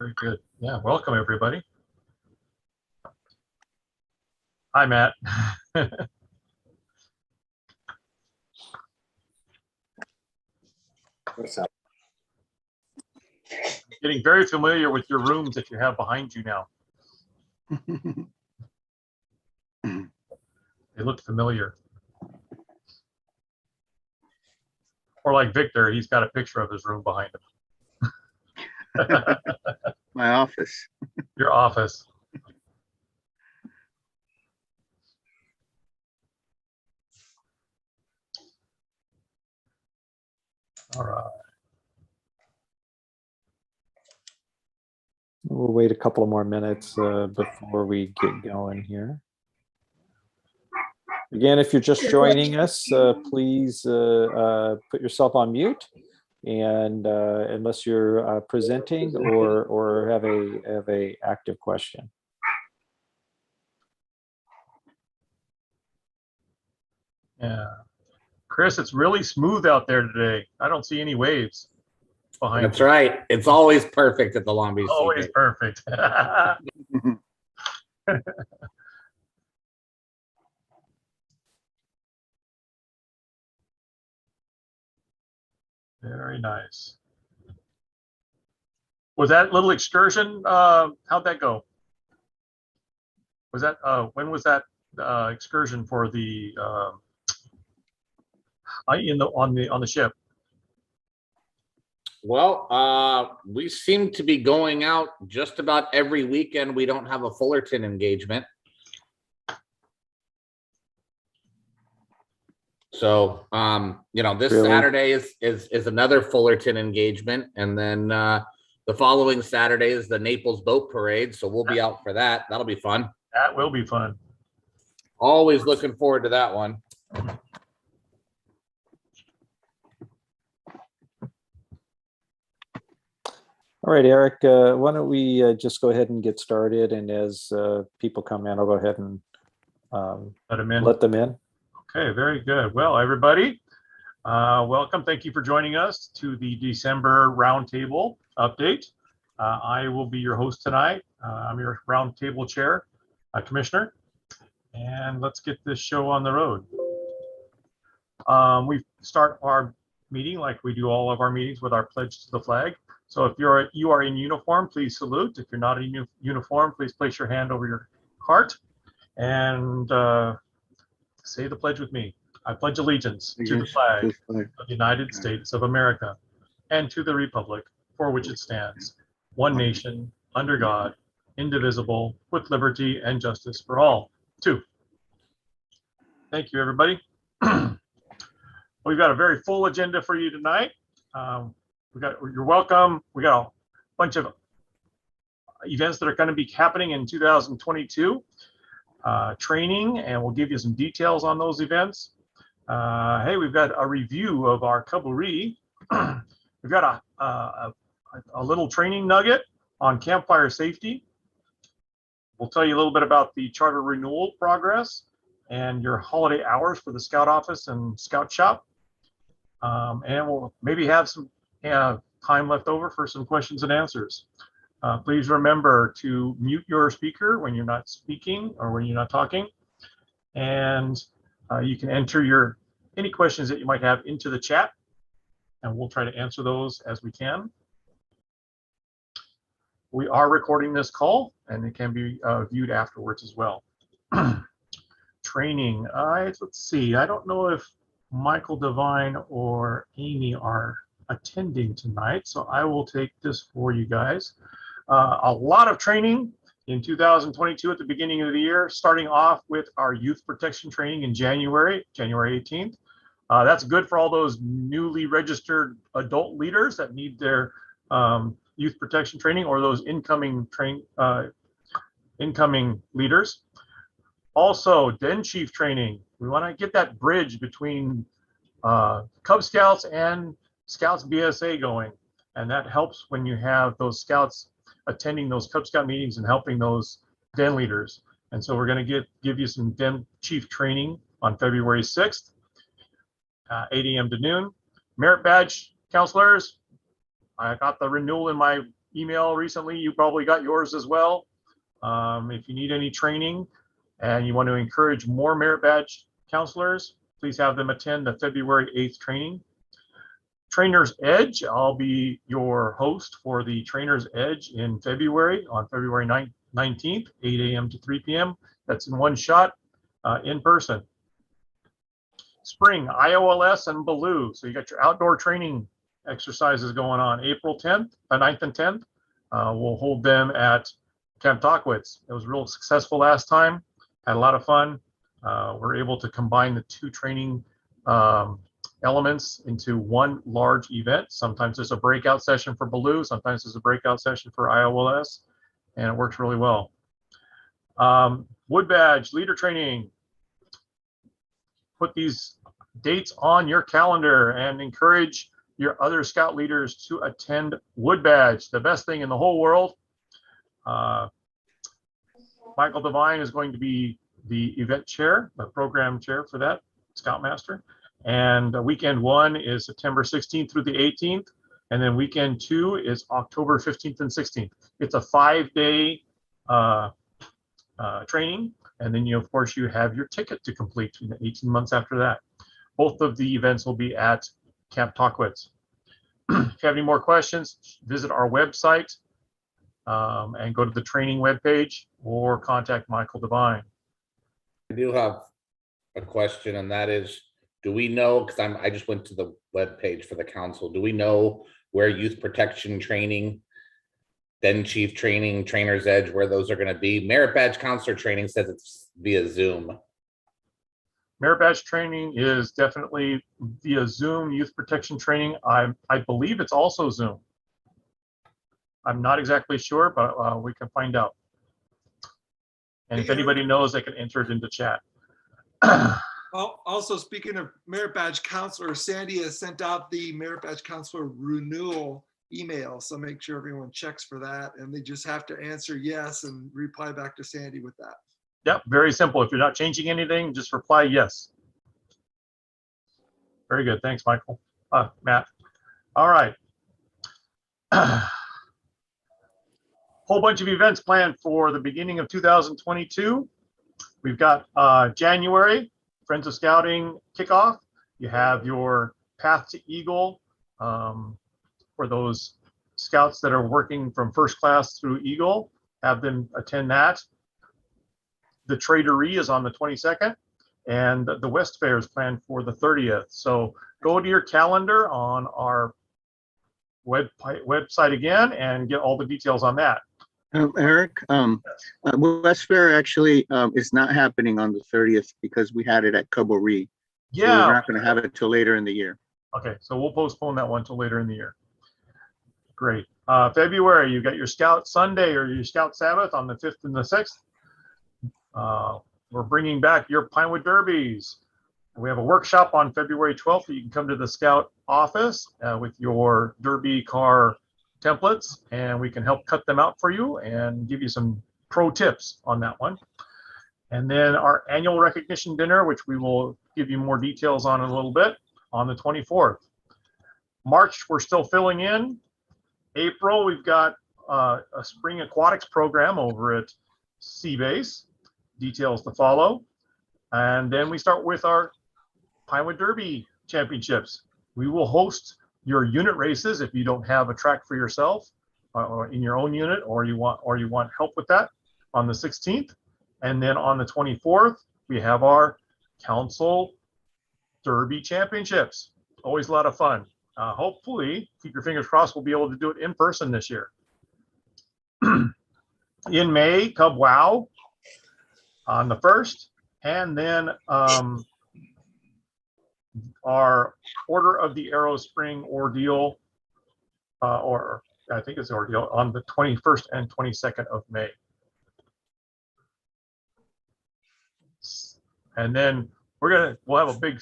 Very good. Yeah, welcome everybody. Hi, Matt. What's up? Getting very familiar with your rooms that you have behind you now. They look familiar. Or like Victor, he's got a picture of his room behind him. My office. Your office. All right. We'll wait a couple of more minutes before we get going here. Again, if you're just joining us, please put yourself on mute, and unless you're presenting or have a active question. Yeah, Chris, it's really smooth out there today. I don't see any waves behind. That's right. It's always perfect at the Long Beach. Always perfect. Very nice. Was that little excursion? How'd that go? Was that when was that excursion for the on the ship? Well, we seem to be going out just about every weekend. We don't have a Fullerton engagement. So, you know, this Really? Saturday is another Fullerton engagement. And then the following Saturday is the Naples Boat Parade. So we'll be out for that. That'll be fun. That will be fun. Always looking forward to that one. All right, Eric, why don't we just go ahead and get started, and as people come in, I'll go ahead and let them in. Okay, very good. Well, everybody, welcome. Thank you for joining us to the December Roundtable update. I will be your host tonight. I'm your Roundtable Chair, Commissioner, and let's get this show on the road. We start our meeting like we do all of our meetings with our pledge to the flag. So if you are in uniform, please salute. If you're not in uniform, please place your hand over your heart and say the pledge with me. I pledge allegiance to the flag of the United States of America and to the republic for which it stands, one nation, under God, indivisible, with liberty and justice for all. Two. Thank you, everybody. We've got a very full agenda for you tonight. You're welcome. We got a bunch of events that are going to be happening in 2022. Training, and we'll give you some details on those events. Hey, we've got a review of our Cavalry. We've got a little training nugget on campfire safety. We'll tell you a little bit about the charter renewal progress and your holiday hours for the Scout Office and Scout Shop. And we'll maybe have some time left over for some questions and answers. Please remember to mute your speaker when you're not speaking or when you're not talking. And you can enter any questions that you might have into the chat, and we'll try to answer those as we can. We are recording this call, and it can be viewed afterwards as well. Training. Let's see. I don't know if Michael Devine or Amy are attending tonight, so I will take this for you guys. A lot of training in 2022 at the beginning of the year, starting off with our youth protection training in January 18th. That's good for all those newly registered adult leaders that need their youth protection training, or those incoming leaders. Also, Den Chief training. We want to get that bridge between Cub Scouts and Scouts BSA going, and that helps when you have those Scouts attending those Cub Scout meetings and helping those Den leaders. And so we're going to give you some Den Chief training on February 6th, 8 a.m. to noon. Merit badge counselors, I got the renewal in my email recently. You probably got yours as well. If you need any training and you want to encourage more merit badge counselors, please have them attend the February 8th training. Trainer's Edge, I'll be your host for the Trainer's Edge in February, on February 19th, 8 a.m. to 3 p.m. That's in one shot, in person. Spring, IOLS and Baloo. So you got your outdoor training exercises going on. April 10th, 9th and 10th. We'll hold them at Camp Tockwitz. It was real successful last time. Had a lot of fun. We're able to combine the two training elements into one large event. Sometimes there's a breakout session for Baloo. Sometimes there's a breakout session for IOLS, and it works really well. Wood Badge leader training. Put these dates on your calendar and encourage your other scout leaders to attend Wood Badge, the best thing in the whole world. Michael Devine is going to be the event chair, the program chair for that, Scoutmaster. And weekend 1 is September 16th through the 18th. And then weekend 2 is October 15th and 16th. It's a 5-day training. And then of course, you have your ticket to complete in 18 months after that. Both of the events will be at Camp Tockwitz. If you have any more questions, visit our website and go to the training webpage or contact Michael Devine. I do have a question, and that is, do we know, because I just went to the webpage for the council, do we know where youth protection training, then chief training, Trainer's Edge, where those are going to be? Merit badge counselor training says it's via Zoom. Merit badge training is definitely via Zoom. Youth protection training, I believe it's also Zoom. I'm not exactly sure, but we can find out. And if anybody knows, they can enter it into chat. Also, speaking of merit badge counselor, Sandy has sent out the merit badge counselor renewal email. So make sure everyone checks for that. And they just have to answer yes and reply back to Sandy with that. Yep, very simple. If you're not changing anything, just reply yes. Very good. Thanks, Michael. Matt. All right. Whole bunch of events planned for the beginning of 2022. We've got January, Friends of Scouting kickoff. You have your Path to Eagle for those scouts that are working from first class through Eagle. Have them attend that. The Traderie is on the 22nd, and the West Fair is planned for the 30th. So go to your calendar on our website again and get all the details on that. Eric, West Fair actually is not happening on the 30th because we had it at Cobra. Yeah. So we're not going to have it till later in the year. Okay, so we'll postpone that one till later in the year. Great. February, you got your Scout Sunday or your Scout Sabbath on the 5th and the 6th. We're bringing back your Pinewood Derbies. We have a workshop on February 12th. You can come to the Scout office with your Derby car templates, and we can help cut them out for you and give you some pro tips on that one. And then our annual recognition dinner, which we will give you more details on in a little bit, on the 24th. March, we're still filling in. April, we've got a spring aquatics program over at Seabase. Details to follow. And then we start with our Pinewood Derby championships. We will host your unit races if you don't have a track for yourself or in your own unit, or you want help with that, on the 16th. And then on the 24th, we have our Council Derby championships. Always a lot of fun. Hopefully, keep your fingers crossed, we'll be able to do it in person this year. In May, Cub Wow on the 1st, and then our Order of the Arrow Spring Ordeal, or I think it's Ordeal, on the 21st and 22nd of May. And then we'll have a big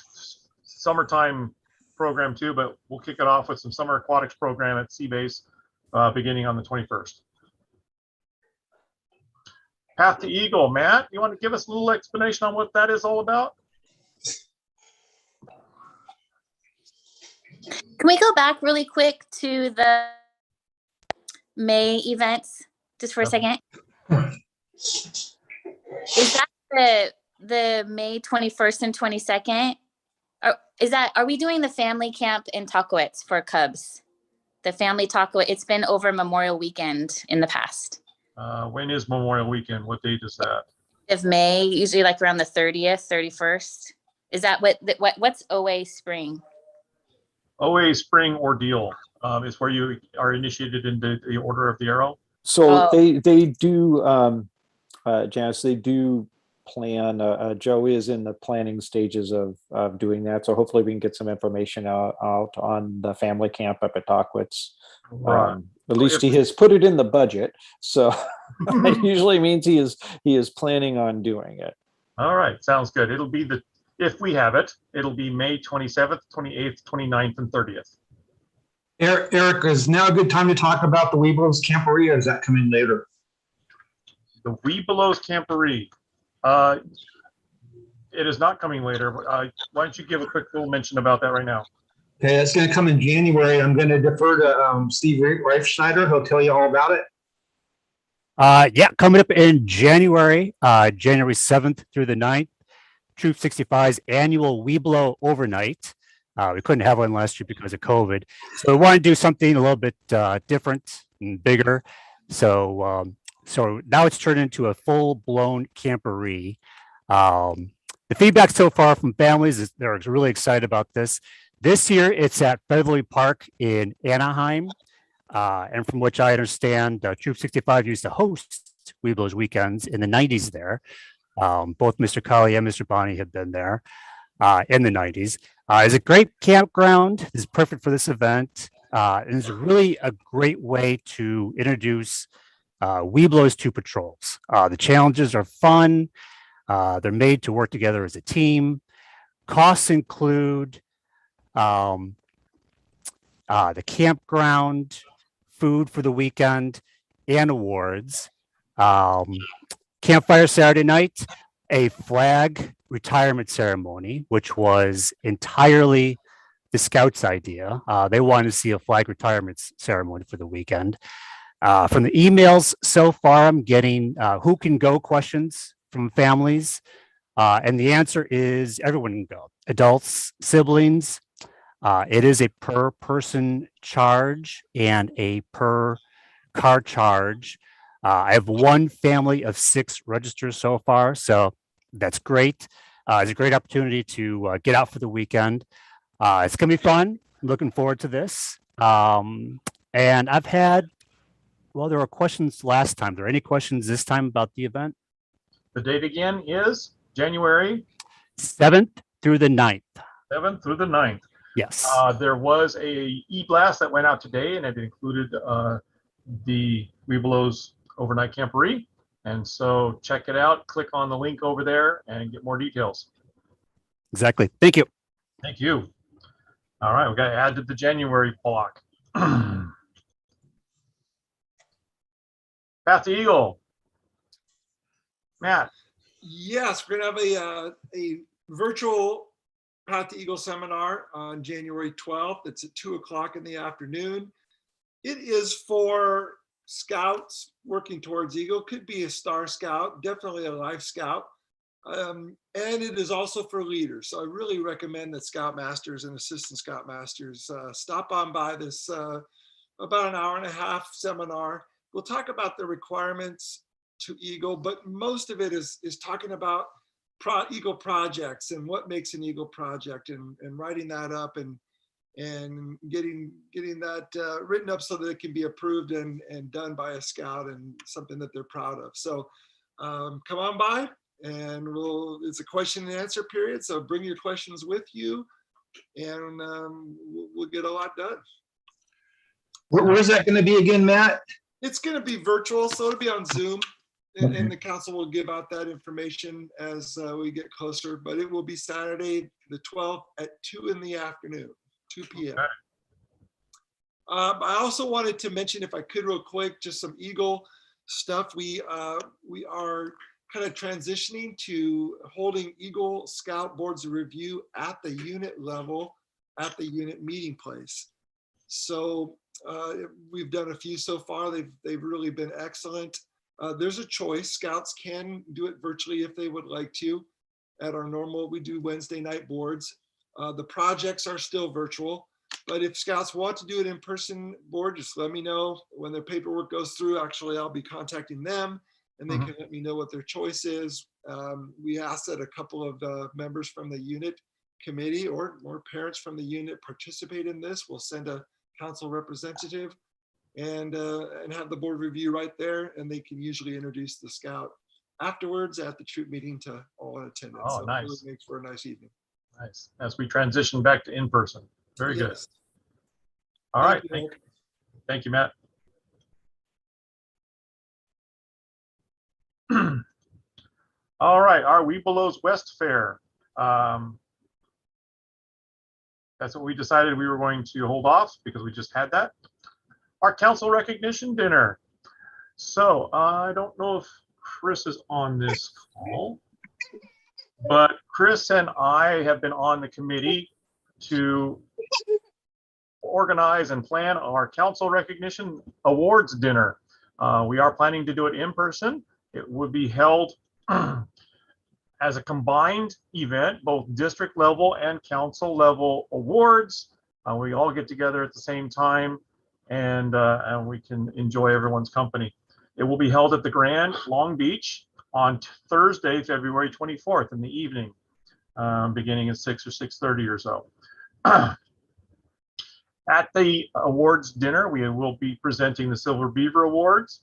summertime program too, but we'll kick it off with some summer aquatics program at Seabase beginning on the 21st. Path to Eagle, Matt, you want to give us a little explanation on what that is all about? Can we go back really quick to the May events, just for a Yep. second. Is that the May 21st and 22nd? Or are we doing the family camp in Talkowitz for Cubs? The family Talkowitz, it's been over Memorial Weekend in the past. When is Memorial Weekend? What date is that? Of May, usually like around the 30th, 31st. Is that what's OA Spring? OA Spring Ordeal is where you are initiated into the Order of the Arrow. So Oh. they do, Janice, they do plan, Joey is in the planning stages of doing that. So hopefully we can get some information out on the family camp up at Talkwitz. Right. At least he has put it in the budget. So it usually means he is planning on doing it. All right, sounds good. It'll be if we have it, it'll be May 27th, 28th, 29th, and 30th. Eric, is now a good time to talk about the Weeblos Camporee, or does that come in later? The Webelos Camporee. It is not coming later. Why don't you give a quick little mention about that right now? Okay, it's going to come in January. I'm going to defer to Steve Reifschneider. He'll tell you all about it. Yeah, coming up in January, January 7th through the 9th, Troop 65's annual Webelo overnight. We couldn't have one last year because of COVID. So we want to do something a little bit different and bigger. So now it's turned into a full-blown camporee. The feedback so far from families is they're really excited about this. This year, it's at Beverly Park in Anaheim. And from which I understand, Troop 65 used to host Webelos weekends in the 90s there. Both Mr. Colley and Mr. Bonney have been there in the 90s. It's a great campground. It's perfect for this event. And it's really a great way to introduce Webelos to patrols. The challenges are fun. They're made to work together as a team. Costs include the campground, food for the weekend, and awards. Campfire Saturday night, a flag retirement ceremony, which was entirely the Scouts' idea. They wanted to see a flag retirement ceremony for the weekend. From the emails so far, I'm getting who can go questions from families. And the answer is everyone can go. Adults, siblings. It is a per person charge and a per car charge. I have one family of 6 registered so far, so that's great. It's a great opportunity to get out for the weekend. It's going to be fun. I'm looking forward to this. And I've had, well, there were questions last time. Are there any questions this time about the event? The date again is January 7th through the 9th. 7th through the 9th. Yes. There was a e-blast that went out today, and it included the Webelos overnight camporee. And so check it out. Click on the link over there and get more details. Exactly. Thank you. Thank you. All right, we got to add to the January block. Path to Eagle. Matt. Yes, we're going to have a virtual Path to Eagle seminar on January 12th. It's at 2:00 in the afternoon. It is for scouts working towards Eagle. Could be a Star Scout, definitely a Life Scout. And it is also for leaders. So I really recommend that Scoutmasters and Assistant Scoutmasters stop on by this about an hour-and-a-half seminar. We'll talk about the requirements to Eagle, but most of it is talking about Eagle projects and what makes an Eagle project, and writing that up and getting that written up so that it can be approved and done by a scout and something that they're proud of. So come on by, and it's a question and answer period. So bring your questions with you, and we'll get a lot done. Where's that going to be again, Matt? It's going to be virtual, so it'll be on Zoom. And the council will give out that information as we get closer, but it will be Saturday, the 12th at 2 in the afternoon, 2 p.m. Okay. I also wanted to mention, if I could real quick, just some Eagle stuff. We are kind of transitioning to holding Eagle Scout boards of review at the unit level, at the unit meeting place. So we've done a few so far. They've really been excellent. There's a choice. Scouts can do it virtually if they would like to. At our normal, we do Wednesday night boards. The projects are still virtual, but if Scouts want to do an in-person board, just let me know when their paperwork goes through. Actually, I'll be contacting them and they can let me know what their choice is. We asked that a couple of members from the unit committee or more parents from the unit participate in this. We'll send a council representative and have the board review right there, and they can usually introduce the scout afterwards at the troop meeting to all in attendance. Oh, so nice. It really makes for a nice evening. Nice. As we transition back to in-person. Very good. Yes. All right. you, Thank, Eric. thank you, Matt. All right. Our We Below's West Fair. That's what we decided we were going to hold off because we just had that. Our council recognition dinner. So I don't know if Chris is on this call, but Chris and I have been on the committee to organize and plan our council recognition awards dinner. We are planning to do it in person. It would be held as a combined event, both district level and council level awards. We all get together at the same time and we can enjoy everyone's company. It will be held at the Grand Long Beach on Thursday, February 24th in the evening, beginning at 6 or 6:30 or so. At the awards dinner, we will be presenting the Silver Beaver Awards,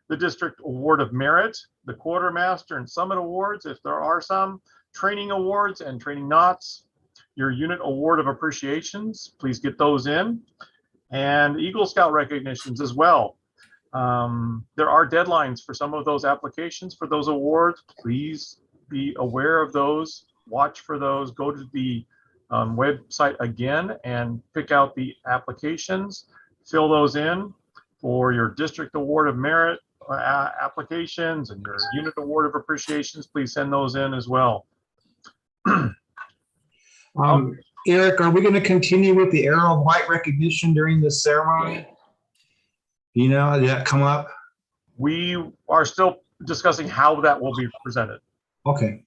the District Award of Merit, the Quartermaster and Summit Awards, if there are some, training awards and training knots, your unit award of appreciations, please get those in, and Eagle Scout recognitions as well. There are deadlines for some of those applications for those awards. Please be aware of those, watch for those, go to the website again and pick out the applications, fill those in for your District Award of Merit applications and your Unit Award of Appreciations. Please send those in as well. Eric, are we going to continue with the Arrow of Light recognition during this ceremony? You know, did that come up? We are still discussing how that will be presented. Okay.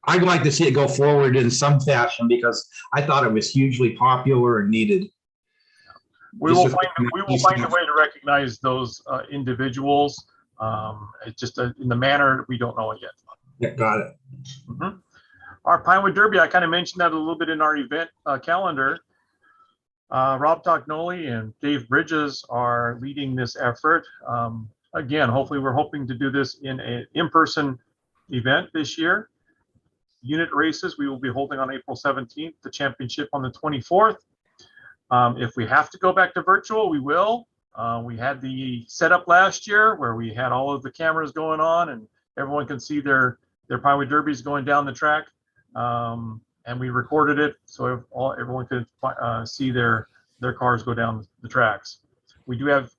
I'd like to see it go forward in some fashion because I thought it was hugely popular and needed. We will find a way to recognize those individuals. It's just in the manner we don't know it yet. Yeah, got it. Our Pinewood Derby, I kind of mentioned that a little bit in our event calendar. Rob Tognoli and Dave Bridges are leading this effort. Again, hopefully we're hoping to do this in an in-person event this year. Unit races we will be holding on April 17th, the championship on the 24th. If we have to go back to virtual, we will. We had the setup last year where we had all of the cameras going on and everyone can see their Pinewood Derbies going down the track. And we recorded it so everyone could see their cars go down the tracks. We do have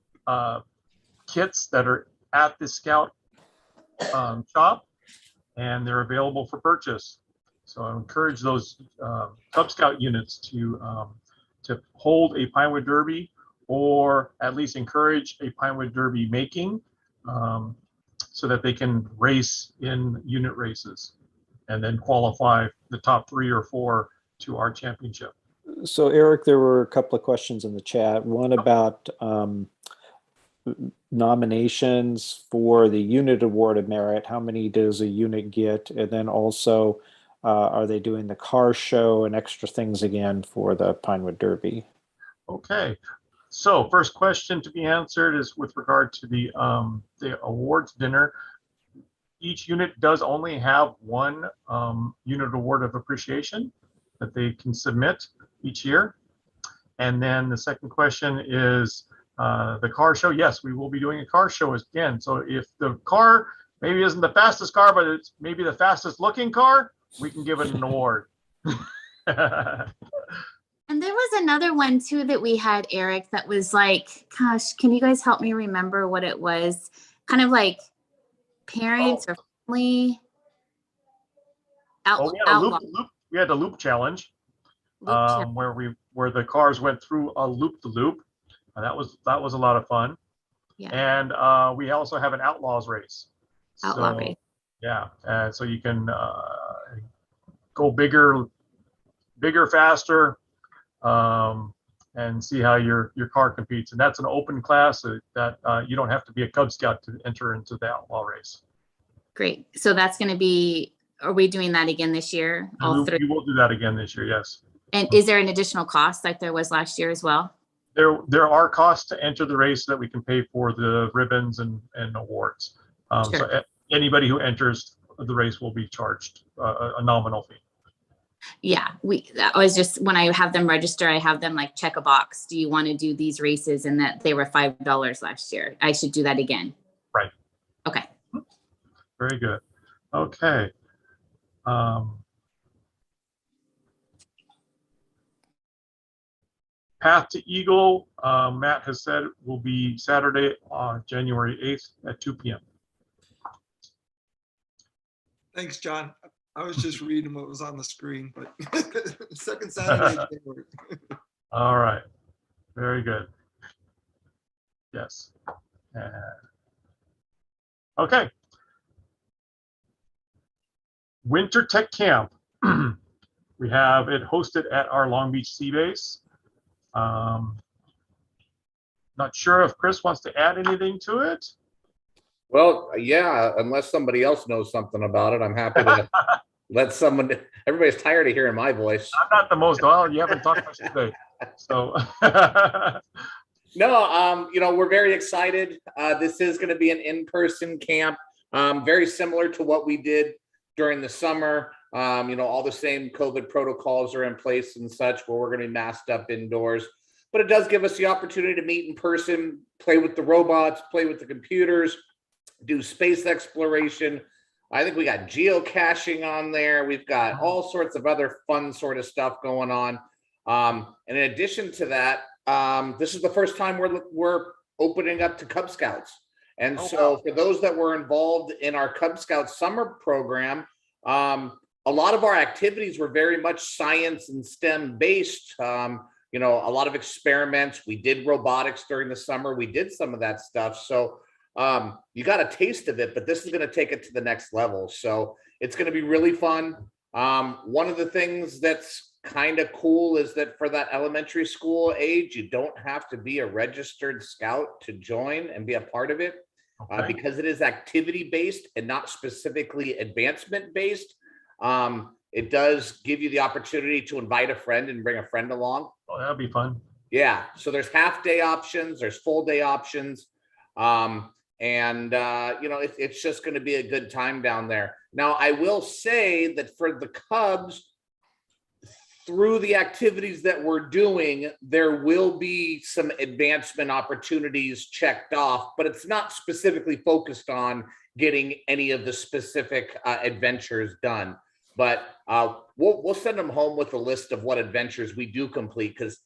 kits that are at the Scout shop and they're available for purchase. So I encourage those Cub Scout units to hold a Pinewood Derby or at least encourage a Pinewood Derby making so that they can race in unit races and then qualify the top 3 or 4 to our championship. So Eric, there were a couple of questions in the chat. One about nominations for the Unit Award of Merit. How many does a unit get? And then also, are they doing the car show and extra things again for the Pinewood Derby? Okay. So first question to be answered is with regard to the awards dinner. Each unit does only have one unit award of appreciation that they can submit each year. And then the second question is the car show. Yes, we will be doing a car show again. So if the car maybe isn't the fastest car, but it's maybe the fastest looking car, we can give it an award. And there was another one too that we had, Eric, that was like, gosh, can you guys help me remember what it was? Kind of like parents or family. We had the loop challenge, where we where the cars went through a loop-the-loop. And that was a lot of fun. Yeah. And we also have an outlaws race. Outlaw So, race. yeah, so you can go bigger, faster, and see how your car competes. And that's an open class that you don't have to be a Cub Scout to enter into the outlaw race. Great. So that's going to be, are we doing that again this year? All three? We will do that again this year, yes. And is there an additional cost like there was last year as well? There are costs to enter the race that we can pay for the ribbons and awards. Sure. So anybody who enters the race will be charged a nominal fee. Yeah, I was just, when I have them register, I have them like check a box. Do you want to do these races? And that they were $5 last year. I should do that again. Right. Okay. Very good. Okay. Path to Eagle, Matt has said, will be Saturday on January 8th at 2 p.m. Thanks, John. I was just reading what was on the screen, but second Saturday. of January. All right. Very good. Yes. Okay. Winter Tech Camp. We have it hosted at our Long Beach Sea Base. Not sure if Chris wants to add anything to it. Well, yeah, unless somebody else knows something about it, I'm happy to let someone. Everybody's tired of hearing my voice. I'm not the most, well, you haven't talked much today. So No, we're very excited. This is going to be an in-person camp, very similar to what we did during the summer. All the same COVID protocols are in place and such, where we're going to be masked up indoors. But it does give us the opportunity to meet in person, play with the robots, play with the computers, do space exploration. I think we got geocaching on there. We've got all sorts of other fun sort of stuff going on. And in addition to that, this is the first time we're opening up to Cub Scouts. And so for those that were involved in our Cub Scout summer program, a lot of our activities were very much science and STEM based. A lot of experiments. We did robotics during the summer. We did some of that stuff. So you got a taste of it, but this is going to take it to the next level. So it's going to be really fun. One of the things that's kind of cool is that for that elementary school age, you don't have to be a registered scout to join and be a part of it. Because it is activity based and not specifically advancement based. It does give you the opportunity to invite a friend and bring a friend along. Oh, that'd be fun. Yeah. So there's half day options, there's full day options. It's just going to be a good time down there. Now, I will say that for the Cubs, through the activities that we're doing, there will be some advancement opportunities checked off, but it's not specifically focused on getting any of the specific adventures done. But we'll send them home with a list of what adventures we do complete, because,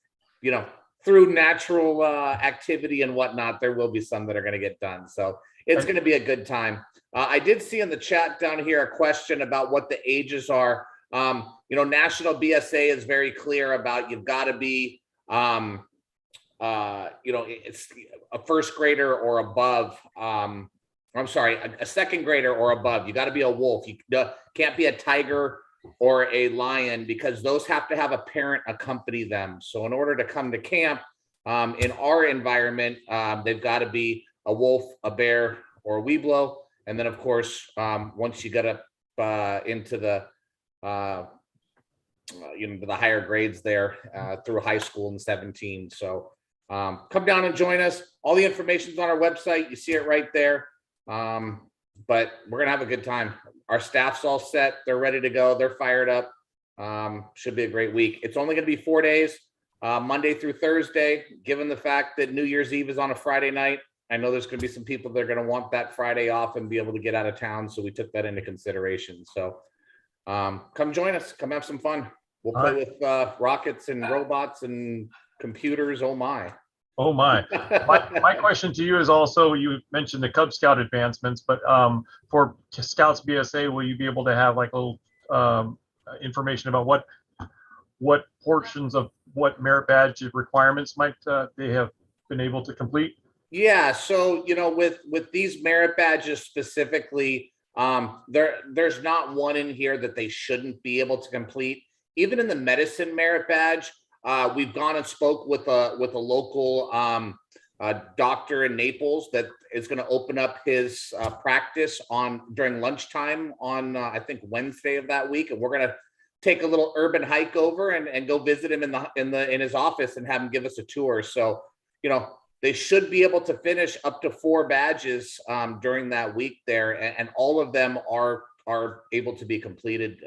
through natural activity and whatnot, there will be some that are going to get done. So it's going to be a good time. I did see in the chat down here a question about what the ages are. National BSA is very clear about you've got to be, it's a first grader or above. I'm sorry, a second grader or above. You got to be a wolf. You can't be a tiger or a lion, because those have to have a parent accompany them. So in order to come to camp in our environment, they've got to be a wolf, a bear, or a weeblo. And then, of course, once you get up into the the higher grades there through high school in 17. So come down and join us. All the information's on our website. You see it right there. But we're gonna have a good time. Our staff's all set. They're ready to go. They're fired up. Should be a great week. It's only gonna be 4 days, Monday through Thursday. Given the fact that New Year's Eve is on a Friday night, I know there's gonna be some people that are gonna want that Friday off and be able to get out of town. So we took that into consideration. So come join us. Come have some fun. We'll play with rockets and robots and computers. Oh my. Oh my. My question to you is also, you mentioned the Cub Scout advancements, but for Scouts BSA, will you be able to have like a little information about what portions of what merit badge requirements might they have been able to complete? Yeah, so with these merit badges specifically, there's not one in here that they shouldn't be able to complete. Even in the medicine merit badge, we've gone and spoke with a local doctor in Naples that is going to open up his practice during lunchtime on I think Wednesday of that week, and we're going to take a little urban hike over and go visit him in his office and have him give us a tour. So they should be able to finish up to 4 badges during that week there, and all of them are able to be completed,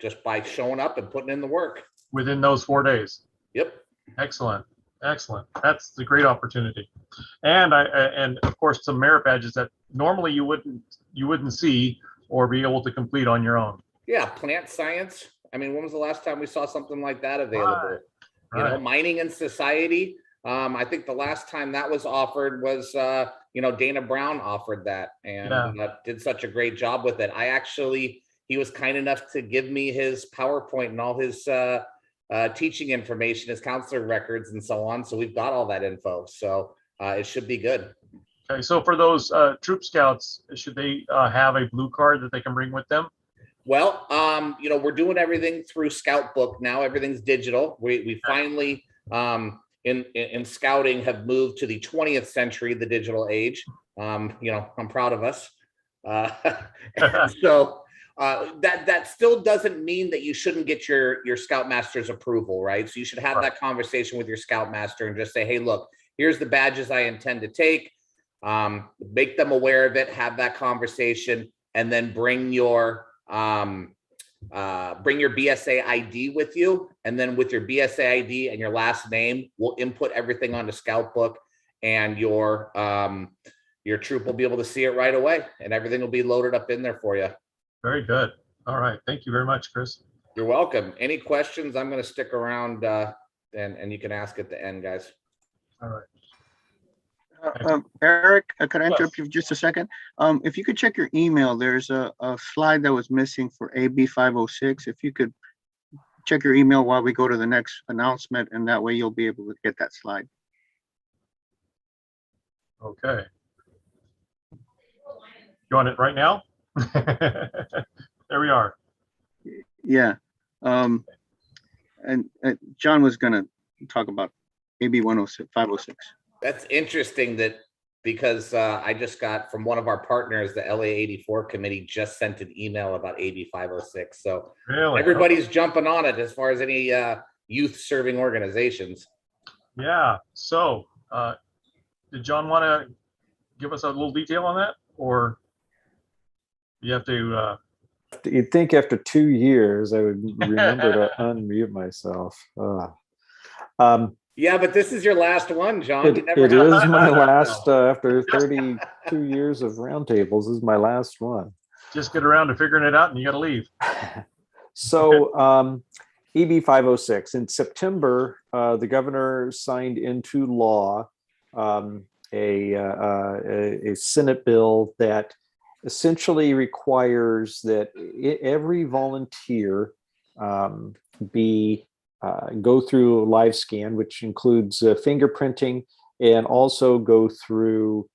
just by showing up and putting in the work Within those 4 days? Yep. Excellent. Excellent. That's a great opportunity. And and of course, some merit badges that normally you wouldn't see or be able to complete on your own. Yeah, plant science. I mean, when was the last time we saw something like that available? Right. Mining and society. I think the last time that was offered was, Dana Brown offered that and did such a great job with it. He was kind enough to give me his PowerPoint and all his teaching information, his counselor records and so on. So we've got all that info. So it should be good. Okay, so for those troop scouts, should they have a blue card that they can bring with them? Well, we're doing everything through Scout Book now. Everything's digital. We finally, in scouting, have moved to the 20th century, the digital age. I'm proud of us. So that still doesn't mean that you shouldn't get your Scoutmaster's approval, right? So you should have that conversation with your Scoutmaster and just say, hey, look, here's the badges I intend to take. Make them aware of it, have that conversation, and then bring your BSA ID with you. And then with your BSA ID and your last name, we'll input everything onto Scout Book, and your troop will be able to see it right away, and everything will be loaded up in there for you. Very good. All right. Thank you very much, Chris. You're welcome. Any questions? I'm going to stick around and you can ask at the end, guys. All right. Eric, could I interrupt you for just a second? If you could check your email, there's a slide that was missing for AB 506. If you could check your email while we go to the next announcement, and that way you'll be able to get that slide. Okay. You want it right now? There we are. Yeah. And John was going to talk about AB 506. That's interesting because I just got from one of our partners, the LA 84 committee just sent an email about AB 506. So really? Everybody's jumping on it as far as any youth serving organizations. Yeah. So did John want to give us a little detail on that, or you have to? You'd think after 2 years I would remember to unmute myself. Yeah, but this is your last one, John. It is my last, after 32 years of roundtables, this is my last one. Just get around to figuring it out and you got to leave. So AB 506, in September, the governor signed into law a Senate bill that essentially requires that every volunteer go through a live scan, which includes fingerprinting, and also go through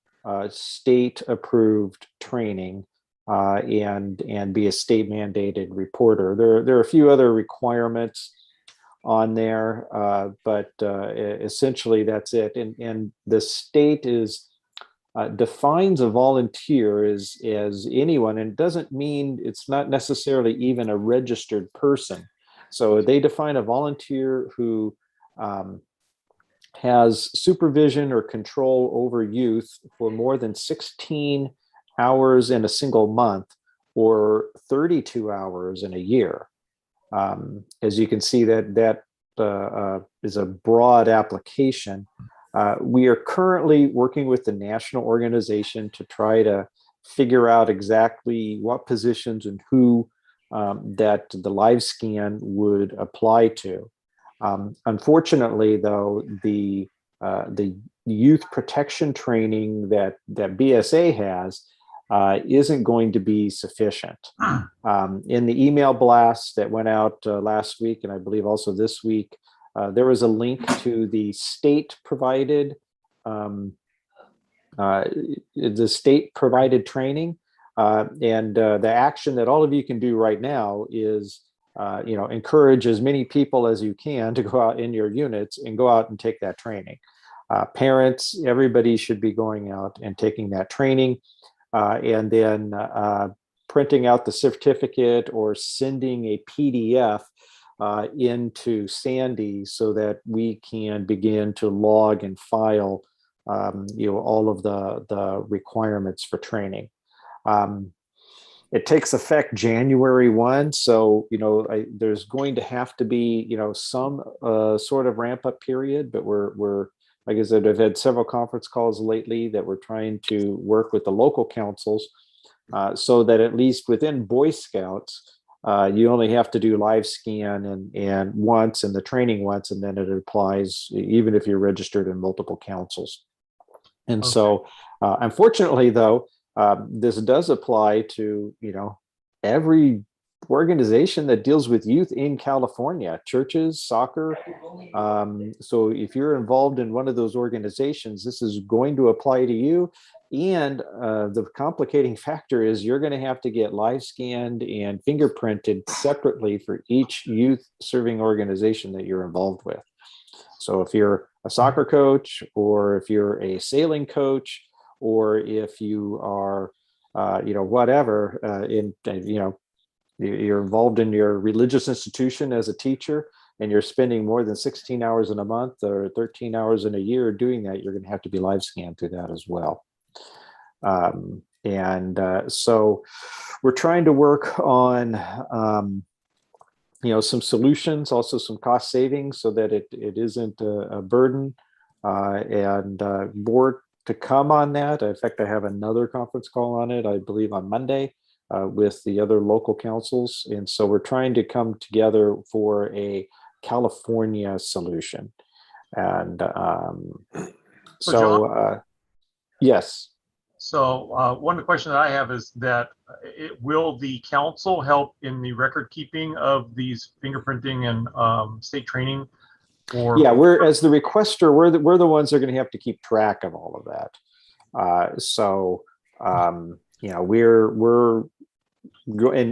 state approved training and be a state mandated reporter. There are a few other requirements on there, but essentially that's it. And the state defines a volunteer as anyone, and it doesn't mean it's not necessarily even a registered person. So they define a volunteer who has supervision or control over youth for more than 16 hours in a single month or 32 hours in a year. As you can see, that is a broad application. We are currently working with the national organization to try to figure out exactly what positions and who that the live scan would apply to. Unfortunately, though, the youth protection training that BSA has isn't going to be sufficient. In the email blast that went out last week, and I believe also this week, there was a link to the state provided training. The action that all of you can do right now is, encourage as many people as you can to go out in your units and go out and take that training. Parents, everybody should be going out and taking that training, and then printing out the certificate or sending a PDF into Sandy so that we can begin to log and file all of the requirements for training. It takes effect January 1. So, there's going to have to be, some sort of ramp up period, but we're, like I said, I've had several conference calls lately that we're trying to work with the local councils so that at least within Boy Scouts, you only have to do live scan and once and the training once, and then it applies even if you're registered in multiple councils. And so, unfortunately, though, this does apply to, every organization that deals with youth in California, churches, soccer. So if you're involved in one of those organizations, this is going to apply to you. And the complicating factor is you're going to have to get live scanned and fingerprinted separately for each youth serving organization that you're involved with. So if you're a soccer coach, or if you're a sailing coach, or if you are, whatever, you're involved in your religious institution as a teacher, and you're spending more than 16 hours in a month or 13 hours in a year doing that, you're going to have to be live scanned through that as well. So we're trying to work on, some solutions, also some cost savings so that it isn't a burden, and more to come on that. In fact, I have another conference call on it, I believe on Monday, with the other local councils. And so we're trying to come together for a California solution. And yes. So one of the questions that I have is that will the council help in the record keeping of these fingerprinting and state training? Or we're, as the requester, we're the ones that are going to have to keep track of all of that.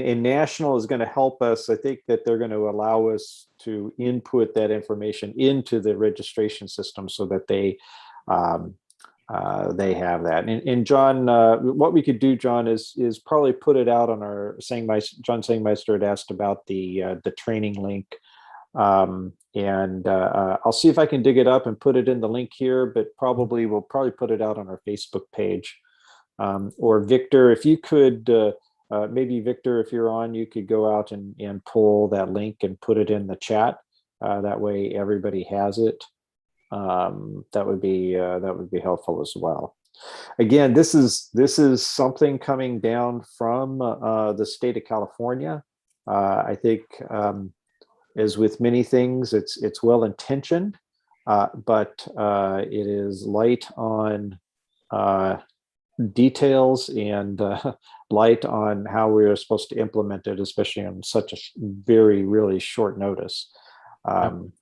And National is going to help us. I think that they're going to allow us to input that information into the registration system so that they have that. And John, what we could do, John, is probably put it out on our John Sangmeister had asked about the training link. I'll see if I can dig it up and put it in the link here, but we'll probably put it out on our Facebook page. Or Victor, if you could, maybe Victor, if you're on, you could go out and pull that link and put it in the chat. That way everybody has it. That would be helpful as well. Again, this is something coming down from the state of California. I think, as with many things, it's well intentioned, but it is light on details and light on how we're supposed to implement it, especially on such a really short notice. And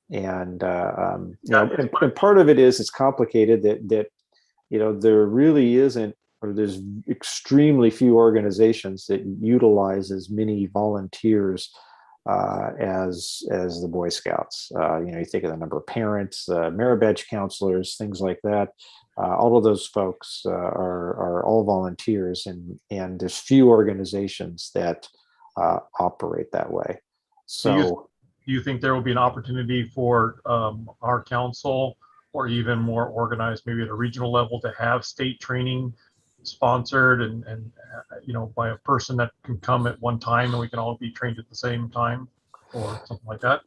part of it is it's complicated that there really isn't, or there's extremely few organizations that utilize as many volunteers as the Boy Scouts. You think of the number of parents, merit badge counselors, things like that. All of those folks are all volunteers, and there's few organizations that operate that way. So, do you think there will be an opportunity for our council, or even more organized, maybe at a regional level, to have state training sponsored and by a person that can come at one time, and we can all be trained at the same time, or something like that?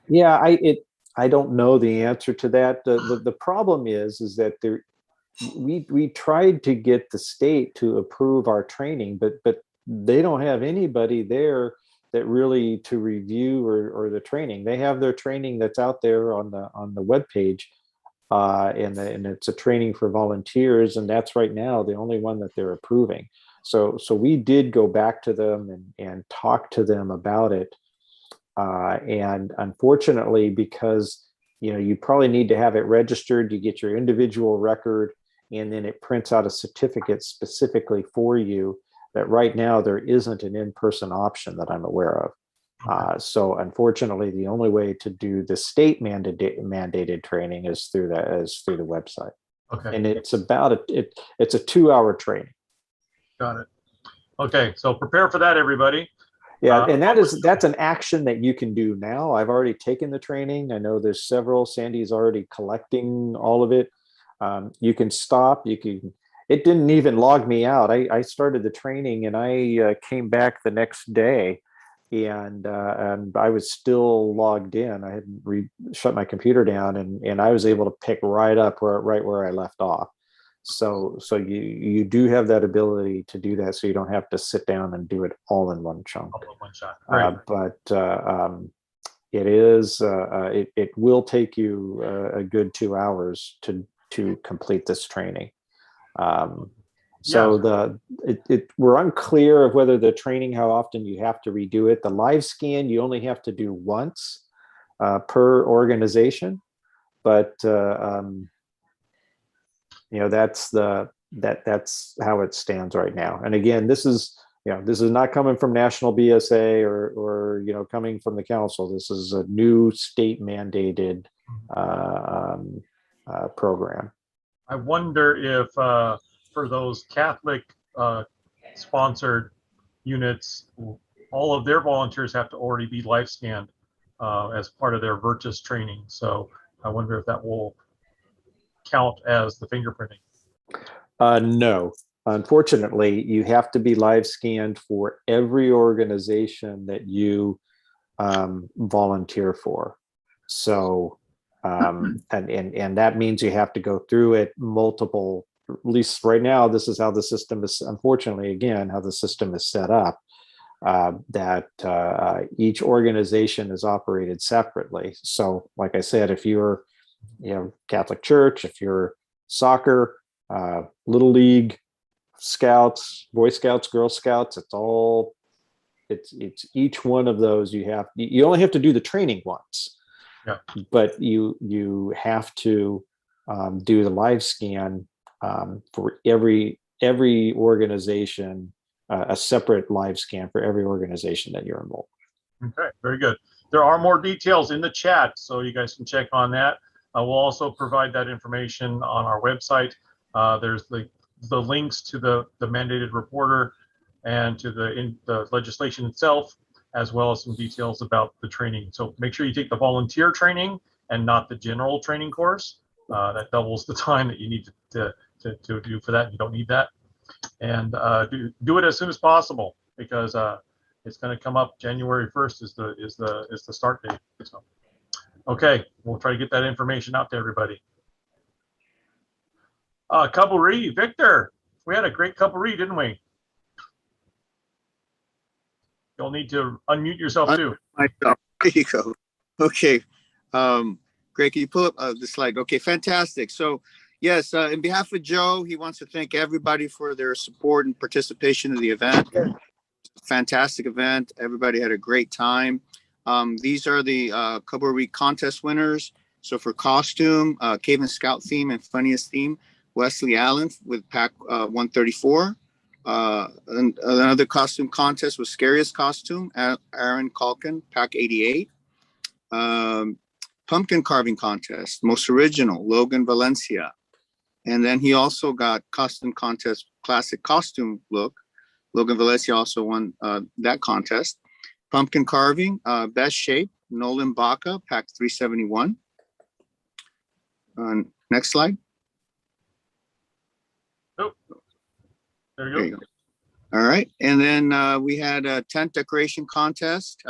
Yeah, I don't know the answer to that. The problem is that we tried to get the state to approve our training, but they don't have anybody there that really to review or the training. They have their training that's out there on the webpage, and it's a training for volunteers, and that's right now the only one that they're approving. So we did go back to them and talk to them about it, and unfortunately, because you probably need to have it registered. You get your individual record, and then it prints out a certificate specifically for you. That right now there isn't an in-person option that I'm aware of. So unfortunately, the only way to do the state mandated training is through the website. Okay, And it's about it's a 2-hour training. got it. Okay, so prepare for that, everybody. Yeah, and that's an action that you can do now. I've already taken the training. I know there's several. Sandy's already collecting all of it. You can stop. It didn't even log me out. I started the training and I came back the next day, and I was still logged in. I hadn't shut my computer down, and I was able to pick right up where I left off. So you do have that ability to do that, so you don't have to sit down and do it all in one chunk. All in one shot. Right. It will take you a good 2 hours to complete this training. We're unclear of whether the training, how often you have to redo it. The live scan you only have to do once per organization, but that's how it stands right now. And again, this is not coming from National BSA or coming from the council. This is a new state mandated program. I wonder if for those Catholic sponsored units, all of their volunteers have to already be live scanned as part of their Virtus training. So I wonder if that will count as the fingerprinting. No, unfortunately, you have to be live scanned for every organization that you volunteer for. So, and that means you have to go through it multiple. At least right now, this is how the system is. Unfortunately, again, how the system is set up. That each organization is operated separately. So, like I said, if you're Catholic Church, if you're soccer, Little League, Scouts, Boy Scouts, Girl Scouts, it's each one of those you only have to do the training once. Yeah. But you have to do the live scan for every organization, a separate live scan for every organization that you're involved. Okay, very good. There are more details in the chat, so you guys can check on that. We'll also provide that information on our website. There's the links to the mandated reporter and to the legislation itself, as well as some details about the training. So make sure you take the volunteer training and not the general training course. That doubles the time that you need to do for that. You don't need that. And do it as soon as possible, because it's going to come up January 1st is the start date. So, okay, we'll try to get that information out to everybody. Cavalry, Victor, we had a great Cavalry, didn't we? You'll need to unmute yourself too. There you go. Okay. Greg, can you pull up the slide? Okay, fantastic. So yes, in behalf of Joe, he wants to thank everybody for their support and participation in the event. Fantastic event. Everybody had a great time. These are the Cobra Week contest winners. So for costume, Cave and Scout theme and funniest theme, Wesley Allen with pack 134. And another costume contest was scariest costume, Aaron Calkin, pack 88. Pumpkin carving contest, most original, Logan Valencia. And then he also got costume contest, classic costume look. Logan Valencia also won that contest. Pumpkin carving, best shape, Nolan Baca, pack 371. Next slide. Oh, there you go. There you go. All right. And then we had a tent decoration contest.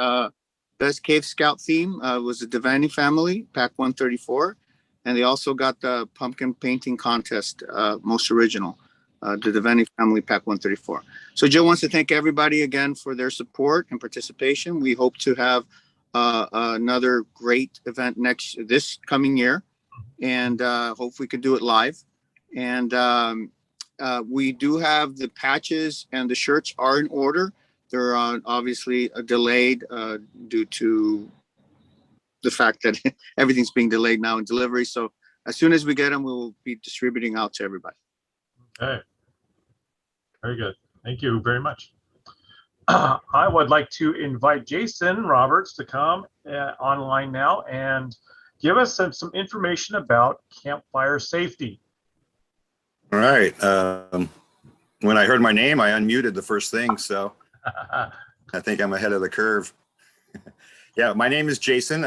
Best Cave Scout theme was the Devaney family, pack 134. And they also got the pumpkin painting contest, most original, the Devaney family, pack 134. So Joe wants to thank everybody again for their support and participation. We hope to have another great event this coming year, and hope we could do it live. And we do have the patches and the shirts are in order. They're obviously delayed due to the fact that everything's being delayed now in delivery. So as soon as we get them, we will be distributing out to everybody. Okay. Very good. Thank you very much. I would like to invite Jason Roberts to come online now and give us some information about campfire safety. All right. When I heard my name, I unmuted the first thing, so I think I'm ahead of the curve. Yeah, my name is Jason.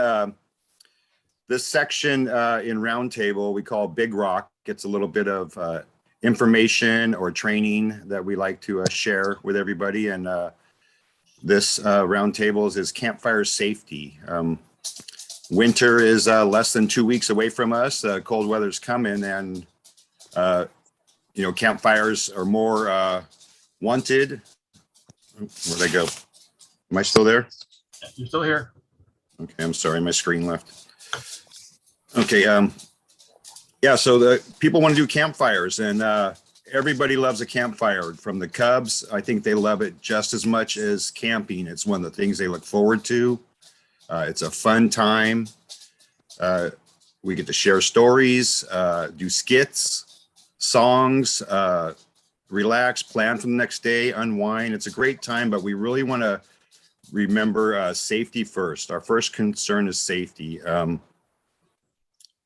This section in Roundtable we call Big Rock. It's a little bit of information or training that we like to share with everybody. And this Roundtables is campfire safety. Winter is less than 2 weeks away from us. Cold weather's coming, and you know, campfires are more wanted. Where'd I go? Am I still there? You're still here. Okay, I'm sorry, my screen left. Okay, yeah, so the people want to do campfires, and everybody loves a campfire. From the Cubs, I think they love it just as much as camping. It's one of the things they look forward to. It's a fun time. We get to share stories, do skits, songs, relax, plan for the next day, unwind. It's a great time, but we really want to remember safety first. Our first concern is safety.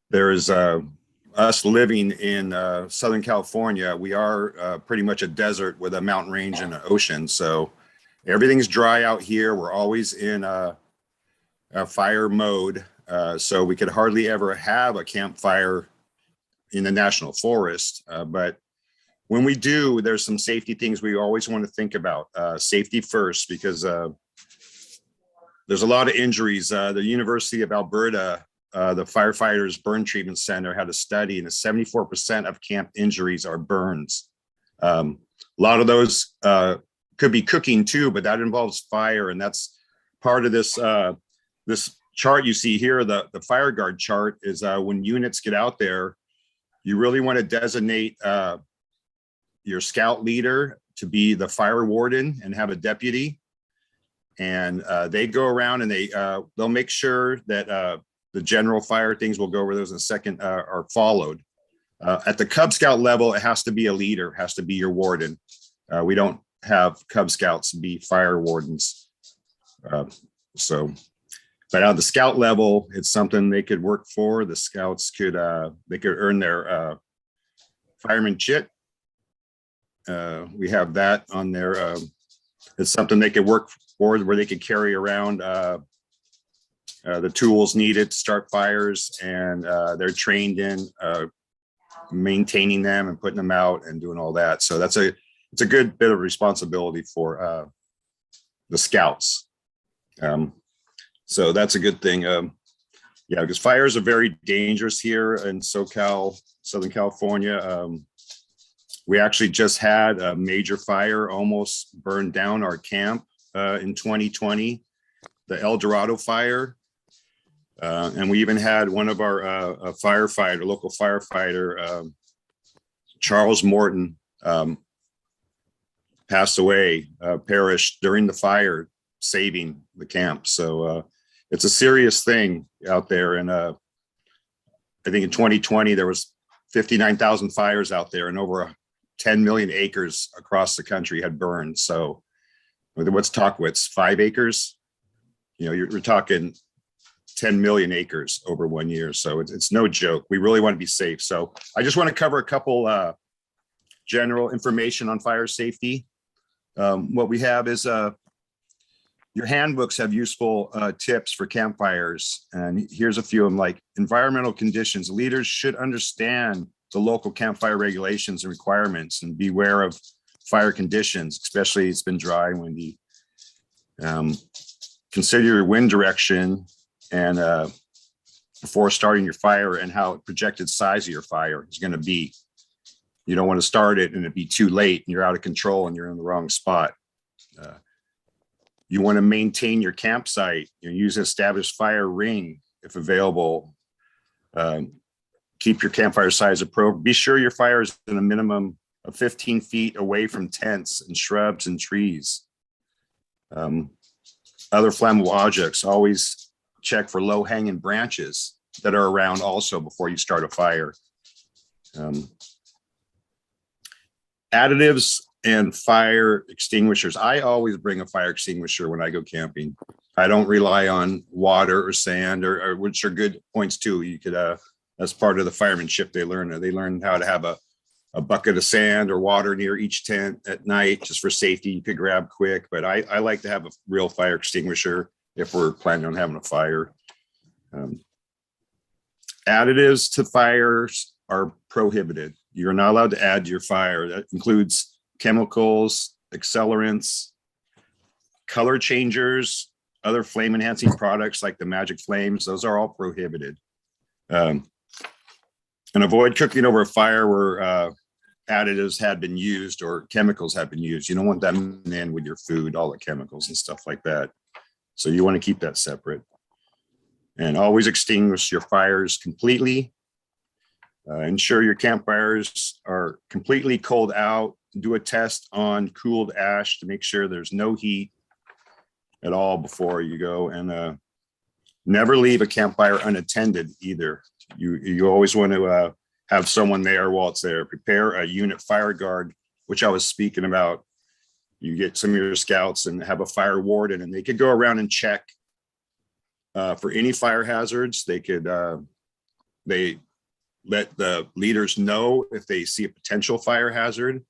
There is us living in Southern California. We are pretty much a desert with a mountain range and an ocean. So everything's dry out here. We're always in a fire mode. So we could hardly ever have a campfire in the national forest. But when we do, there's some safety things we always want to think about. Safety first, because there's a lot of injuries. The University of Alberta, the Firefighters Burn Treatment Center had a study, and 74% of camp injuries are burns. A lot of those could be cooking too, but that involves fire, and that's part of this this chart you see here. The fire guard chart is when units get out there, you really want to designate your scout leader to be the fire warden and have a deputy. And they go around and they'll make sure that the general fire things, we'll go over those in a second, are followed. At the Cub Scout level, it has to be a leader, has to be your warden. We don't have Cub Scouts be fire wardens. But at the scout level, it's something they could work for. The scouts could earn their fireman chit. We have that on there. It's something they could work for, where they could carry around the tools needed to start fires, and they're trained in maintaining them and putting them out and doing all that. So it's a good bit of responsibility for the scouts. So that's a good thing. Yeah, because fires are very dangerous here in SoCal, Southern California. We actually just had a major fire almost burned down our camp in 2020, the El Dorado fire. And we even had one of our local firefighter, Charles Morton, passed away, perished during the fire, saving the camp. So it's a serious thing out there. And I think in 2020, there was 59,000 fires out there, and over 10 million acres across the country had burned. So what's 5 acres? You know, you're talking 10 million acres over 1 year. So it's no joke. We really want to be safe. So I just want to cover a couple general information on fire safety. What we have is your handbooks have useful tips for campfires. And here's a few of them, like environmental conditions. Leaders should understand the local campfire regulations and requirements and beware of fire conditions, especially it's been dry and windy. Consider your wind direction and before starting your fire, and how projected size of your fire is going to be. You don't want to start it and it be too late and you're out of control and you're in the wrong spot. You want to maintain your campsite. Use an established fire ring if available. Keep your campfire size appropriate. Be sure your fire is in a minimum of 15 feet away from tents and shrubs and trees. Other flammable objects, always check for low hanging branches that are around also before you start a fire. Additives and fire extinguishers. I always bring a fire extinguisher when I go camping. I don't rely on water or sand, or which are good points too. You could, as part of the firemanship, they learn how to have a bucket of sand or water near each tent at night, just for safety. You could grab quick, but I like to have a real fire extinguisher if we're planning on having a fire. Additives to fires are prohibited. You're not allowed to add to your fire. That includes chemicals, accelerants, color changers, other flame enhancing products like the magic flames. Those are all prohibited. And avoid cooking over a fire where additives had been used or chemicals have been used. You don't want that in with your food, all the chemicals and stuff like that. So you want to keep that separate. And always extinguish your fires completely. Ensure your campfires are completely cold out. Do a test on cooled ash to make sure there's no heat at all before you go. And never leave a campfire unattended either. You always want to have someone there while it's there. Prepare a unit fire guard, which I was speaking about. You get some of your scouts and have a fire warden, and they could go around and check for any fire hazards. They could, they let the leaders know if they see a potential fire hazard,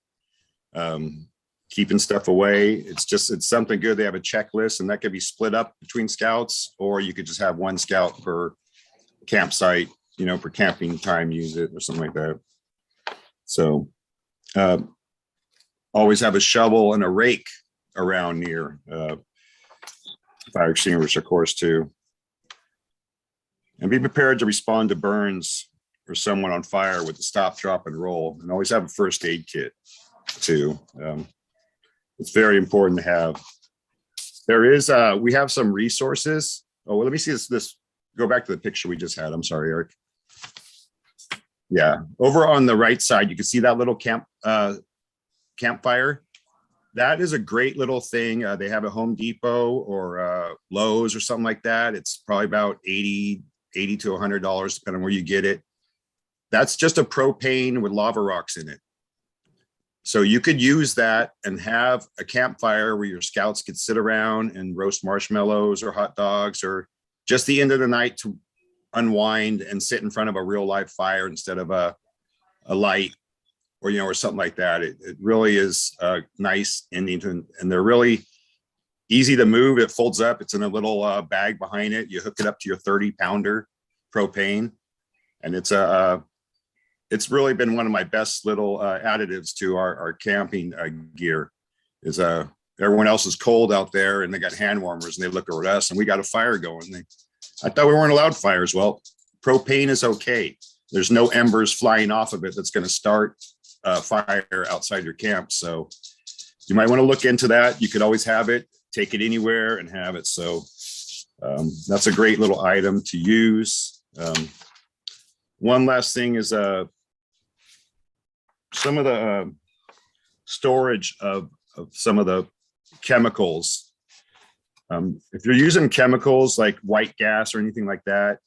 keeping stuff away. It's something good. They have a checklist, and that could be split up between scouts, or you could just have one scout per campsite, for camping time, use it or something like that. So always have a shovel and a rake around near fire extinguisher, of course, too. And be prepared to respond to burns or someone on fire with the stop, drop, and roll. And always have a first aid kit too. It's very important to have. We have some resources. Oh, well, let me see this. Go back to the picture we just had. I'm sorry, Eric. Yeah, over on the right side, you can see that little campfire. That is a great little thing. They have a Home Depot or Lowe's or something like that. It's probably about $80 to $100, depending on where you get it. That's just a propane with lava rocks in it. So you could use that and have a campfire where your scouts could sit around and roast marshmallows or hot dogs, or just the end of the night to unwind and sit in front of a real live fire instead of a light or something like that. It really is a nice ending and they're really easy to move. It folds up. It's in a little bag behind it. You hook it up to your 30-pounder propane, and it's really been one of my best little additives to our camping gear. Is everyone else is cold out there and they got hand warmers, and they look at us and we got a fire going. I thought we weren't allowed fires. Well, propane is okay. There's no embers flying off of it that's going to start a fire outside your camp. So you might want to look into that. You could always have it, take it anywhere and have it. So that's a great little item to use. One last thing is some of the storage of some of the chemicals. If you're using chemicals like white gas or anything like that,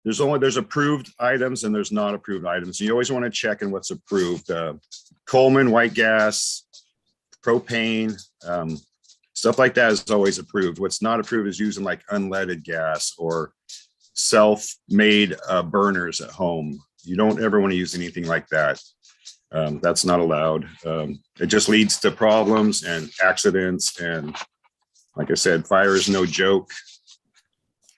there's approved items and there's not approved items. You always want to check in what's approved. Coleman, white gas, propane, stuff like that is always approved. What's not approved is using like unleaded gas or self-made burners at home. You don't ever want to use anything like that. That's not allowed. It just leads to problems and accidents. And like I said, fire is no joke.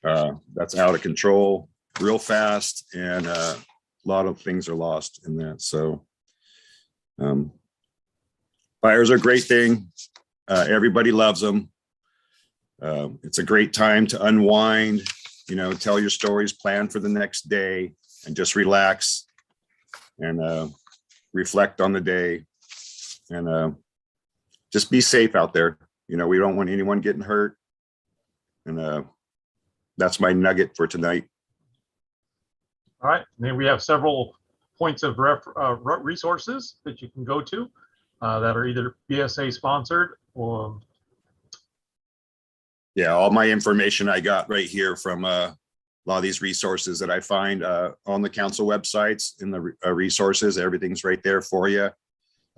That's out of control real fast. And a lot of things are lost in that. So fires are a great thing. Everybody loves them. It's a great time to unwind, tell your stories, plan for the next day, and just relax and reflect on the day, and just be safe out there. We don't want anyone getting hurt. And that's my nugget for tonight. All right. And then we have several points of resources that you can go to that are either BSA sponsored or Yeah, all my information I got right here from a lot of these resources that I find on the council websites in the resources. Everything's right there for you.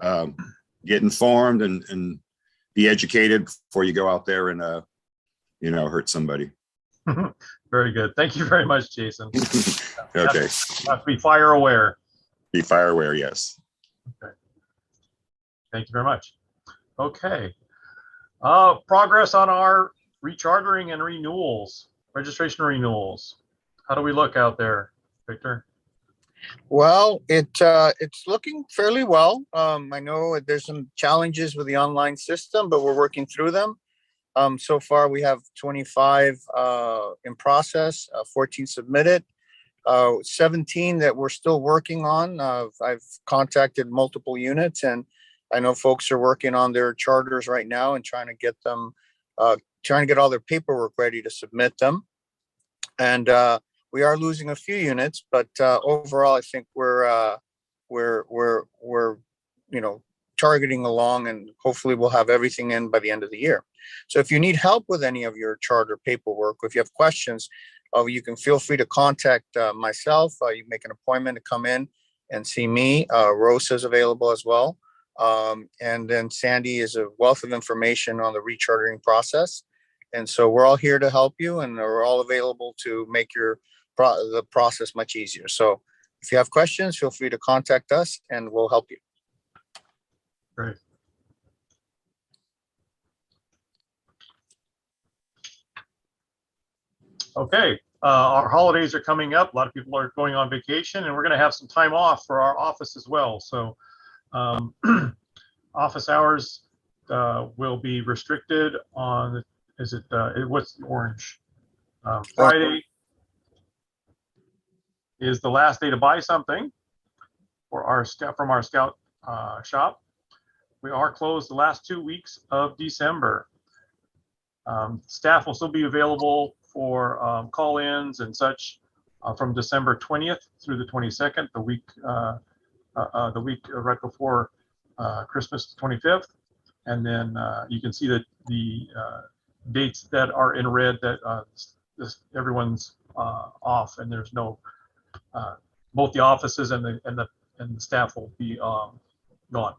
Get informed and be educated before you go out there and hurt somebody. Very good. Thank you very much, Jason. Okay. Have to be fire aware. Be fire aware, yes. Okay. Thank you very much. Okay. Progress on our rechartering and renewals, registration renewals. How do we look out there, Victor? Well, it's looking fairly well. I know there's some challenges with the online system, but we're working through them. So far, we have 25 in process, 14 submitted, 17 that we're still working on. I've contacted multiple units, and I know folks are working on their charters right now and trying to get them, trying to get all their paperwork ready to submit them. And we are losing a few units, but overall, I think we're targeting along, and hopefully we'll have everything in by the end of the year. So if you need help with any of your charter paperwork, if you have questions, you can feel free to contact myself. You make an appointment to come in and see me. Rosa is available as well. And then Sandy is a wealth of information on the rechartering process. And so we're all here to help you, and we're all available to make the process much easier. So if you have questions, feel free to contact us and we'll help you. Great. Okay, our holidays are coming up. A lot of people are going on vacation, and we're going to have some time off for our office as well. So office hours will be restricted on, what's the orange? Friday is the last day to buy something for from our Scout shop. We are closed the last 2 weeks of December. Staff will still be available for call-ins and such from December 20th through the 22nd, the week right before Christmas, 25th. And then you can see that the dates that are in red, that everyone's off, and there's no both the offices and the staff will be gone.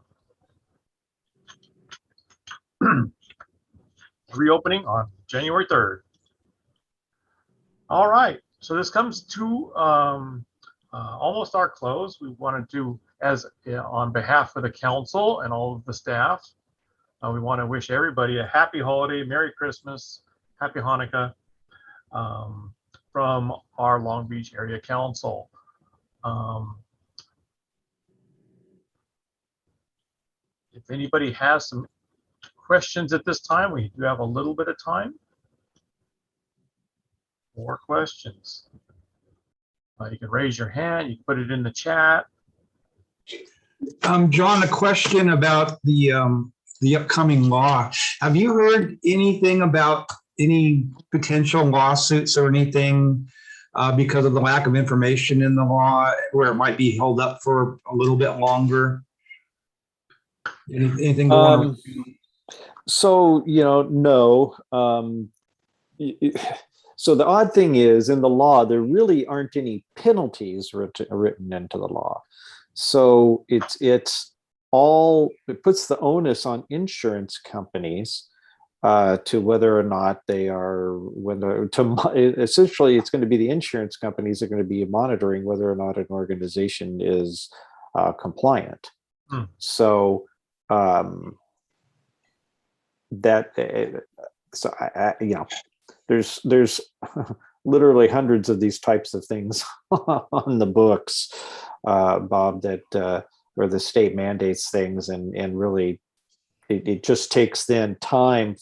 Reopening on January 3rd. All right, so this comes to almost our close. We wanted to, on behalf of the council and all of the staff, we want to wish everybody a happy holiday, Merry Christmas, Happy Hanukkah, from our Long Beach Area Council. If anybody has some questions at this time, we do have a little bit of time. More questions. You can raise your hand, you can put it in the chat. John, a question about the upcoming law. Have you heard anything about any potential lawsuits or anything because of the lack of information in the law, where it might be held up for a little bit longer? Anything going on? So, no. So the odd thing is, in the law, there really aren't any penalties written into the law. So it puts the onus on insurance companies to whether or not they are, essentially it's going to be the insurance companies that are going to be monitoring whether or not an organization is compliant. So there's literally hundreds of these types of things on the books, Bob, that where the state mandates things, and really it just takes then time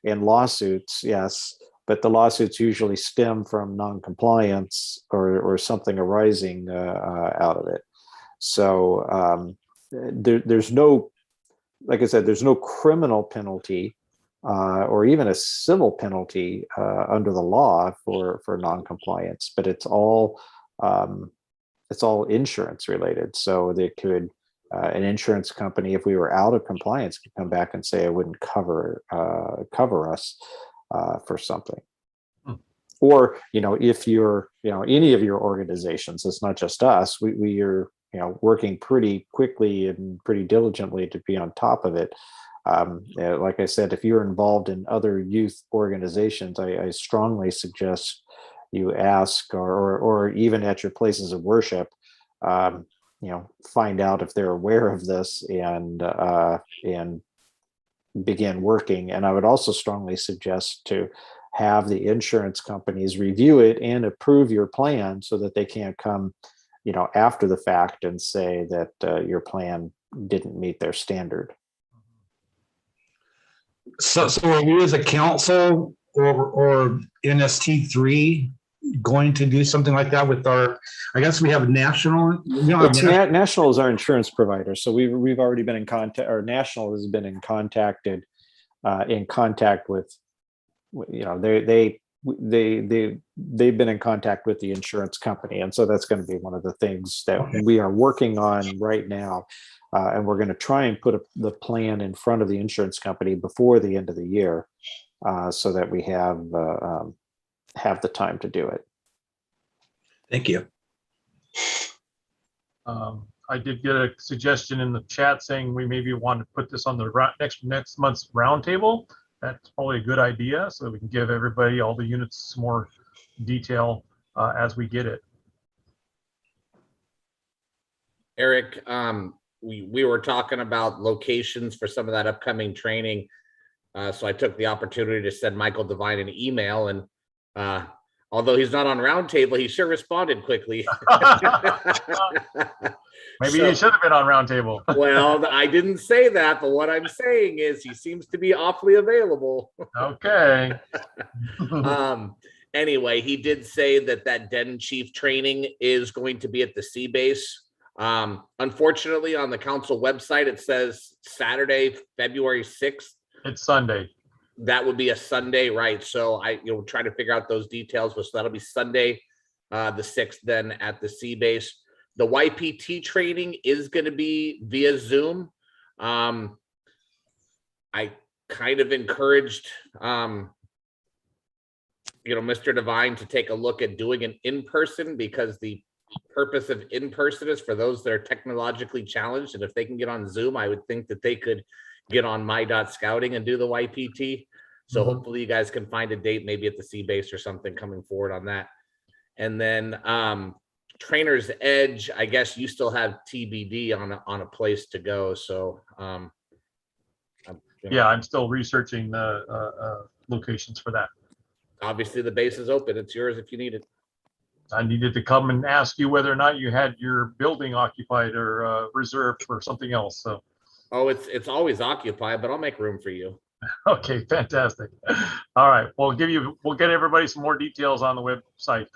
in lawsuits, yes, but the lawsuits usually stem from non-compliance or something arising out of it. So there's no, like I said, there's no criminal penalty or even a civil penalty under the law for non-compliance, but it's all insurance related. So they could, an insurance company, if we were out of compliance, could come back and say it wouldn't cover us. for something. Hmm. Or, if you're, any of your organizations, it's not just us, we are, working pretty quickly and pretty diligently to be on top of it. Like I said, if you're involved in other youth organizations, I strongly suggest you ask, or even at your places of worship, find out if they're aware of this and begin working. And I would also strongly suggest to have the insurance companies review it and approve your plan so that they can't come, after the fact and say that your plan didn't meet their standard. So are we as a council or NST3 going to do something like that with our, I guess we have national, National is our insurance provider. So we've already been in contact, or National has been in contact with, they've been in contact with the insurance company. And so that's going to be one of the things that we are working on right now. And we're going to try and put the plan in front of the insurance company before the end of the year, so that we have the time to do it. Thank you. I did get a suggestion in the chat saying we maybe want to put this on the next month's roundtable. That's probably a good idea, so that we can give everybody, all the units, some more detail as we get it. Eric, we were talking about locations for some of that upcoming training. So I took the opportunity to send Michael Devine an email, and although he's not on Roundtable, he sure responded quickly. Maybe he should have been on Roundtable. Well, I didn't say that, but what I'm saying is he seems to be awfully available. Okay. Anyway, he did say that Den Chief training is going to be at the sea base. Unfortunately, on the council website, it says Saturday, February 6th. It's Sunday. That would be a Sunday, right? So you'll try to figure out those details, but so that'll be Sunday, the 6th, then at the sea base. The YPT training is going to be via Zoom. I kind of encouraged, Mr. Devine to take a look at doing an in-person, because the purpose of in-person is for those that are technologically challenged. And if they can get on Zoom, I would think that they could get on My.Scouting and do the YPT. So hopefully you guys can find a date, maybe at the sea base or something, coming forward on that. And then Trainer's Edge, I guess you still have TBD on a place to go. So yeah, I'm still researching the locations for that. Obviously the base is open. It's yours if you need it. I needed to come and ask you whether or not you had your building occupied or reserved for something else. So. Oh, it's always occupied, but I'll make room for you. Okay, fantastic. All right, we'll get everybody some more details on the website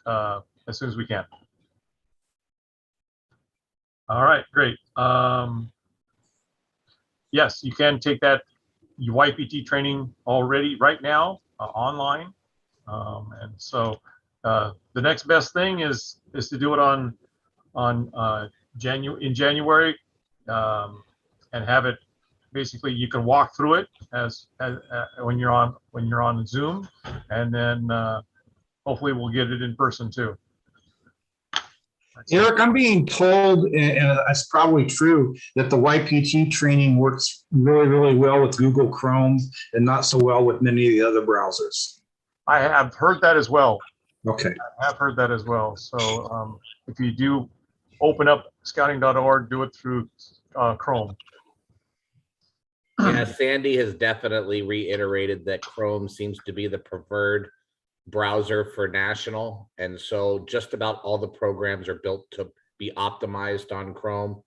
as soon as we can. All right, great. Yes, you can take that YPT training already right now online, and so the next best thing is to do it in January, and have it. Basically, you can walk through it as when you're on Zoom, and then hopefully we'll get it in person too. Eric, I'm being told, and that's probably true, that the YPT training works really, really well with Google Chrome and not so well with many of the other browsers. I have heard that as well. Okay. I have heard that as well. So if you do open up scouting.org, do it through Chrome. Yeah, Sandy has definitely reiterated that Chrome seems to be the preferred browser for national. And so just about all the programs are built to be optimized on Chrome.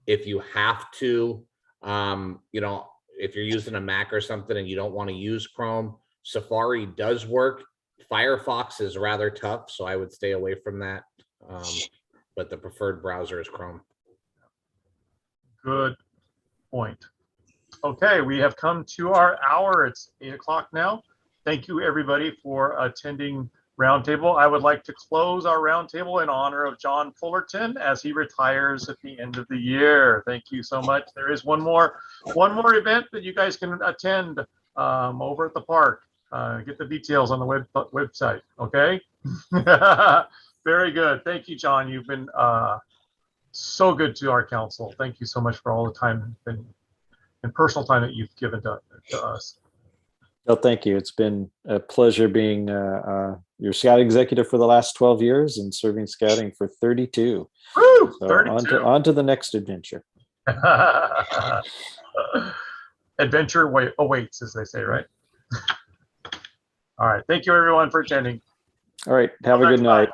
If you have to, if you're using a Mac or something and you don't want to use Chrome, Safari does work. Firefox is rather tough, so I would stay away from that. But the preferred browser is Chrome. Good point. Okay, we have come to our hour. It's 8 o'clock now. Thank you, everybody, for attending Roundtable. I would like to close our Roundtable in honor of John Fullerton as he retires at the end of the year. Thank you so much. There is one more event that you guys can attend over at the park. Get the details on the website. Okay. Very good. Thank you, John. You've been so good to our council. Thank you so much for all the time and personal time that you've given to us. Well, thank you. It's been a pleasure being your scout executive for the last 12 years and serving scouting for 32. Woo! So 32. on to the next adventure. Adventure awaits, as they say, right? All right. Thank you, everyone, for attending. All right. Have a Till good next time. night.